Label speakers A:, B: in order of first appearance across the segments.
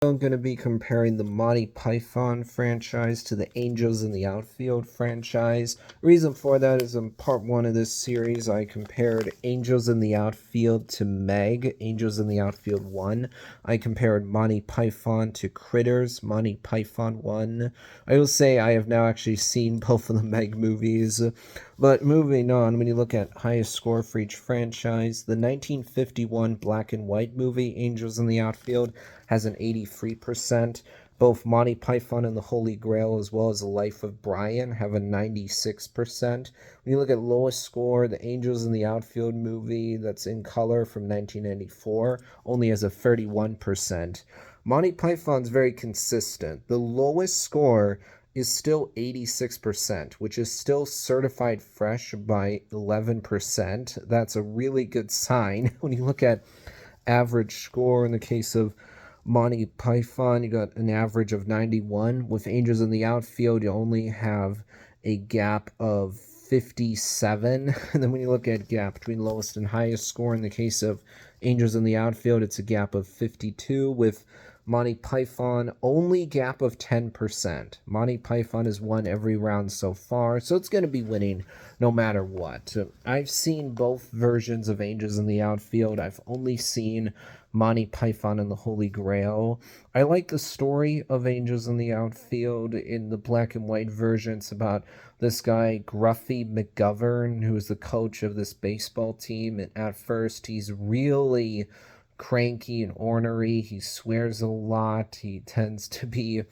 A: I'm going to be comparing the Monty Python franchise to the Angels in the Outfield franchise. Reason for that is in part one of this series, I compared Angels in the Outfield to Meg, Angels in the Outfield 1. I compared Monty Python to Critters, Monty Python 1. I will say I have now actually seen both of the Meg movies. But moving on, when you look at highest score for each franchise, the 1951 black and white movie, Angels in the Outfield, has an 83%. Both Monty Python and the Holy Grail, as well as The Life of Brian, have a 96%. When you look at lowest score, the Angels in the Outfield movie that's in color from 1994 only has a 31%. Monty Python's very consistent. The lowest score is still 86%, which is still certified fresh by 11%. That's a really good sign. When you look at average score in the case of Monty Python, you got an average of 91. With Angels in the Outfield, you only have a gap of 57. And then when you look at gap between lowest and highest score in the case of Angels in the Outfield, it's a gap of 52. With Monty Python, only gap of 10%. Monty Python has won every round so far, so it's going to be winning no matter what. I've seen both versions of Angels in the Outfield. I've only seen Monty Python and the Holy Grail. I like the story of Angels in the Outfield. In the black and white version, it's about this guy, Gruffy McGovern, who is the coach of this baseball team. And at first, he's really cranky and ornery. He swears a lot. He tends to be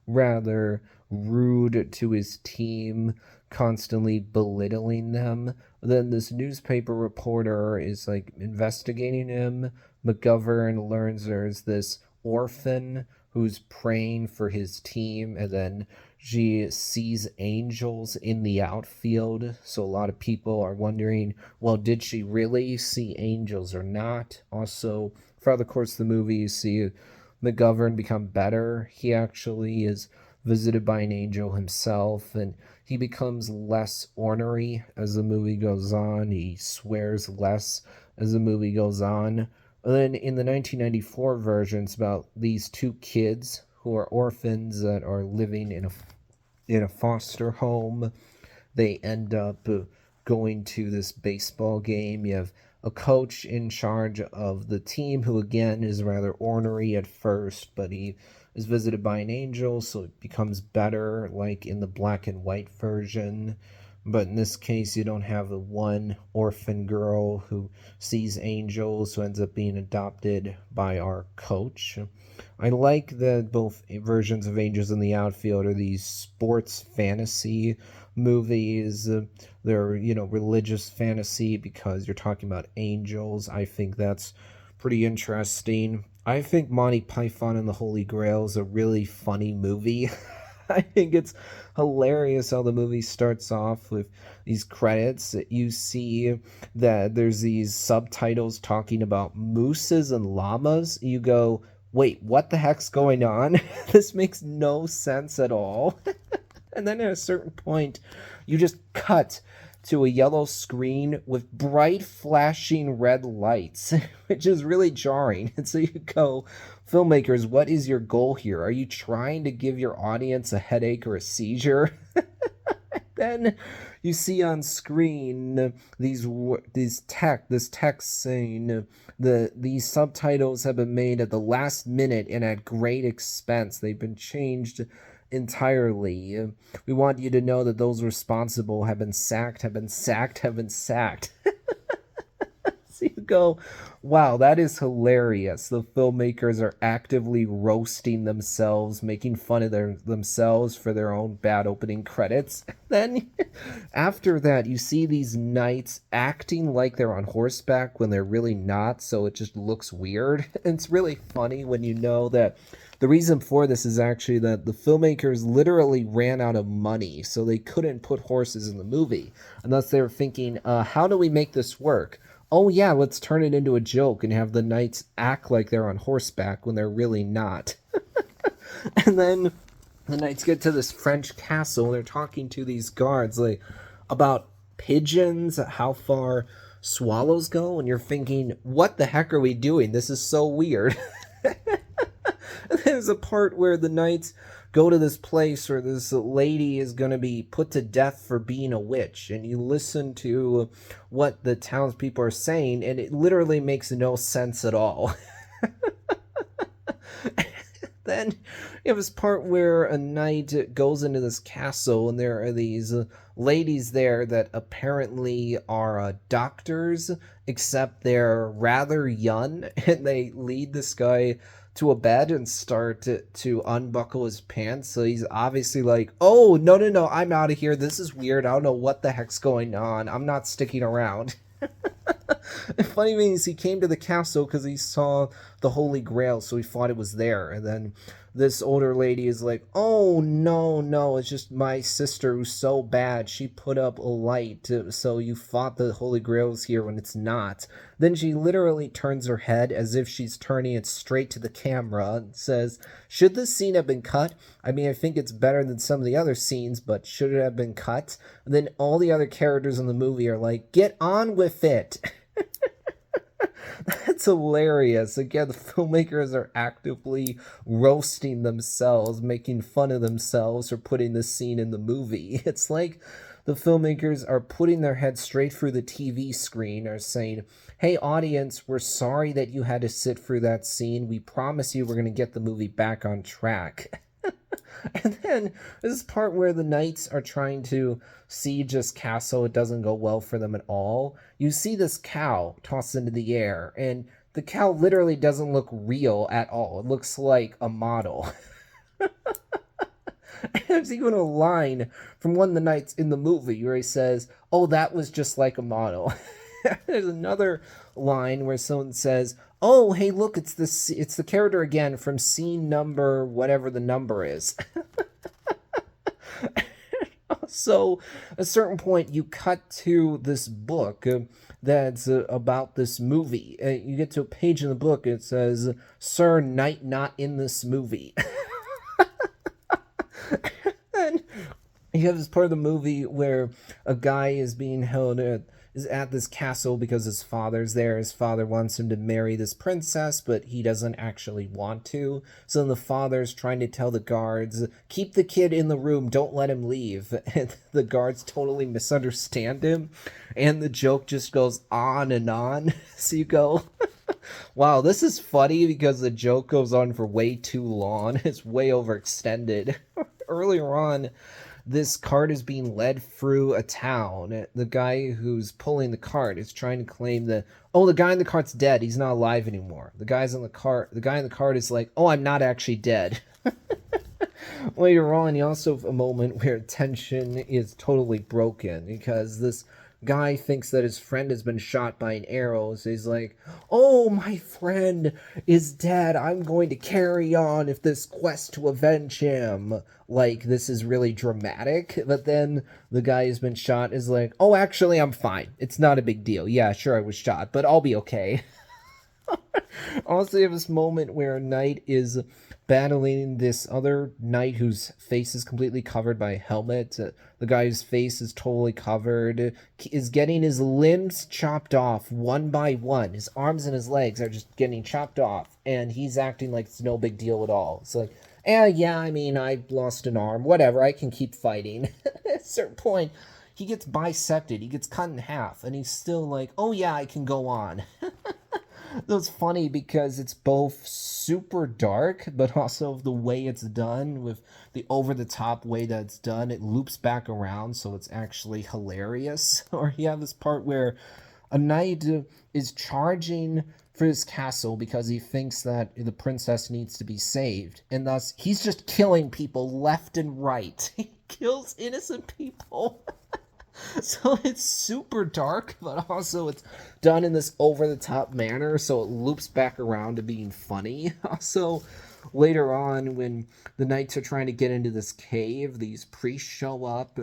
A: rather rude to his team, constantly belittling them. Then this newspaper reporter is like investigating him. McGovern learns there's this orphan who's praying for his team, and then she sees angels in the outfield. So a lot of people are wondering, well, did she really see angels or not? Also, throughout the course of the movie, you see McGovern become better. He actually is visited by an angel himself, and he becomes less ornery as the movie goes on. He swears less as the movie goes on. And then in the 1994 version, it's about these two kids who are orphans that are living in a foster home. They end up going to this baseball game. You have a coach in charge of the team who, again, is rather ornery at first, but he is visited by an angel, so it becomes better, like in the black and white version. But in this case, you don't have the one orphan girl who sees angels, who ends up being adopted by our coach. I like that both versions of Angels in the Outfield are these sports fantasy movies. They're, religious fantasy because you're talking about angels. I think that's pretty interesting. I think Monty Python and the Holy Grail is a really funny movie. I think it's hilarious how the movie starts off with these credits. You see that there's these subtitles talking about mooses and llamas. You go, wait, what the heck's going on? This makes no sense at all. And then at a certain point, you just cut to a yellow screen with bright flashing red lights, which is really jarring. And so you go, filmmakers, what is your goal here? Are you trying to give your audience a headache or a seizure? Then you see on screen this text saying these subtitles have been made at the last minute and at great expense. They've been changed entirely. We want you to know that those responsible have been sacked. So you go, wow, that is hilarious. The filmmakers are actively roasting themselves, making fun of themselves for their own bad opening credits. Then after that, you see these knights acting like they're on horseback when they're really not, so it just looks weird. It's really funny when you know that the reason for this is actually that the filmmakers literally ran out of money, so they couldn't put horses in the movie. And thus they were thinking, how do we make this work? Oh yeah, let's turn it into a joke and have the knights act like they're on horseback when they're really not. And then the knights get to this French castle and they're talking to these guards like about pigeons, how far swallows go, and you're thinking, what the heck are we doing? This is so weird. There's a part where the knights go to this place where this lady is going to be put to death for being a witch, and you listen to what the townspeople are saying, and it literally makes no sense at all. Then you have this part where a knight goes into this castle, and there are these ladies there that apparently are doctors, except they're rather young, and they lead this guy to a bed and start to unbuckle his pants. So he's obviously like, oh, no, no, no, I'm out of here. This is weird. I don't know what the heck's going on. I'm not sticking around. The funny thing is, he came to the castle because he saw the Holy Grail, so he thought it was there. And then this older lady is like, oh, no, no, it's just my sister who's so bad. She put up a light, so you thought the Holy Grail was here when it's not. Then she literally turns her head as if she's turning it straight to the camera and says, should this scene have been cut? I mean, I think it's better than some of the other scenes, but should it have been cut? And then all the other characters in the movie are like, get on with it. That's hilarious. Again, the filmmakers are actively roasting themselves, making fun of themselves for putting this scene in the movie. It's like the filmmakers are putting their head straight through the TV screen, are saying, hey, audience, we're sorry that you had to sit through that scene. We promise you we're going to get the movie back on track. And then this part where the knights are trying to siege this castle. It doesn't go well for them at all. You see this cow tossed into the air, and the cow literally doesn't look real at all. It looks like a model. There's even a line from one of the knights in the movie where he says, oh, that was just like a model. There's another line where someone says, oh, hey, look, it's the character again from scene number, whatever the number is. So, at a certain point, you cut to this book that's about this movie. You get to a page in the book, it says, Sir, Knight not in this movie. And you have this part of the movie where a guy is being held is at this castle because his father's there. His father wants him to marry this princess, but he doesn't actually want to. So then the father's trying to tell the guards, keep the kid in the room, don't let him leave. And the guards totally misunderstand him, and the joke just goes on and on. So you go, wow, this is funny because the joke goes on for way too long. It's way overextended. Earlier on, this cart is being led through a town. The guy who's pulling the cart is trying to claim that, oh, the guy in the cart's dead. He's not alive anymore. The guy in the cart is like, oh, I'm not actually dead. Later on, you also have a moment where tension is totally broken because this guy thinks that his friend has been shot by an arrow. So he's like, oh, my friend is dead. I'm going to carry on if this quest to avenge him. Like, this is really dramatic. But then the guy who's been shot is like, oh, actually, I'm fine. It's not a big deal. Yeah, sure, I was shot, but I'll be okay. Also, you have this moment where a knight is battling this other knight whose face is completely covered by a helmet. The guy whose face is totally covered is getting his limbs chopped off one by one. His arms and his legs are just getting chopped off, and he's acting like it's no big deal at all. It's like, yeah, I mean, I lost an arm. Whatever, I can keep fighting. At a certain point, he gets bisected. He gets cut in half, and he's still like, oh, yeah, I can go on. It's funny because it's both super dark, but also the way it's done, with the over-the-top way that it's done, it loops back around, so it's actually hilarious. Or you have this part where a knight is charging for his castle because he thinks that the princess needs to be saved, and thus he's just killing people left and right. He kills innocent people. So it's super dark, but also it's done in this over-the-top manner, so it loops back around to being funny. Also, later on, when the knights are trying to get into this cave, these priests show up,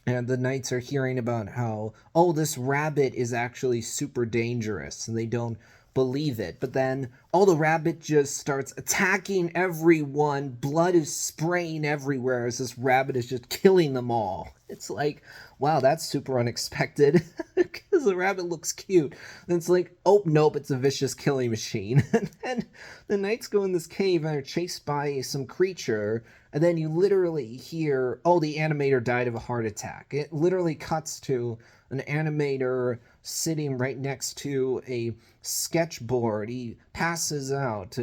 A: and the knights are hearing about how, oh, this rabbit is actually super dangerous, and they don't believe it. But then, Oh, the rabbit just starts attacking everyone. Blood is spraying everywhere as this rabbit is just killing them all. It's like, wow, that's super unexpected because the rabbit looks cute. And it's like, oh, nope, it's a vicious killing machine. And then the knights go in this cave and are chased by some creature. And then you literally hear, oh, the animator died of a heart attack. It literally cuts to an animator sitting right next to a sketchboard. He passes out.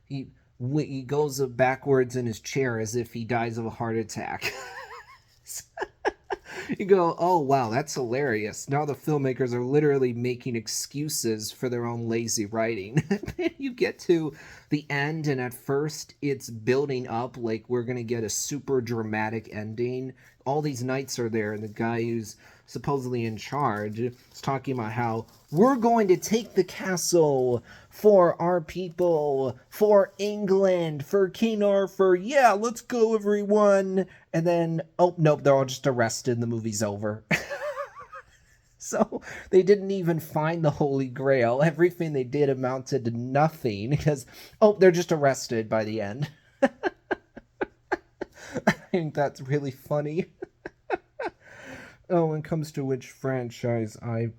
A: He goes backwards in his chair as if he dies of a heart attack. You go, oh wow, that's hilarious. Now the filmmakers are literally making excuses for their own lazy writing. You get to the end, and at first it's building up like we're gonna get a super dramatic ending. All these knights are there, and the guy who's supposedly in charge is talking about how we're going to take the castle for our people, for England, for King Arthur. Yeah, let's go, everyone. And then, oh, nope, they're all just arrested and the movie's over. So they didn't even find the Holy Grail. Everything they did amounted to nothing because, oh, they're just arrested by the end. I think that's really funny. Oh, when it comes to which franchise I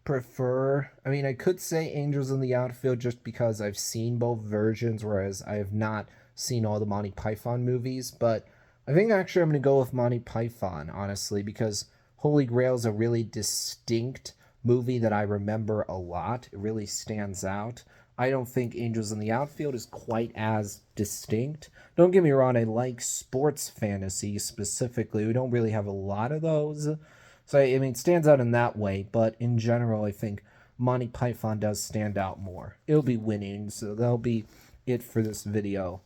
A: prefer, I mean, I could say Angels in the Outfield just because I've seen both versions, whereas I have not seen all the Monty Python movies. But I think actually I'm going to go with Monty Python, honestly, because Holy Grail is a really distinct movie that I remember a lot. It really stands out. I don't think Angels in the Outfield is quite as distinct. Don't get me wrong, I like sports fantasy specifically. We don't really have a lot of those. So, I mean, it stands out in that way, but in general, I think Monty Python does stand out more. It'll be winning, so that'll be it for this video.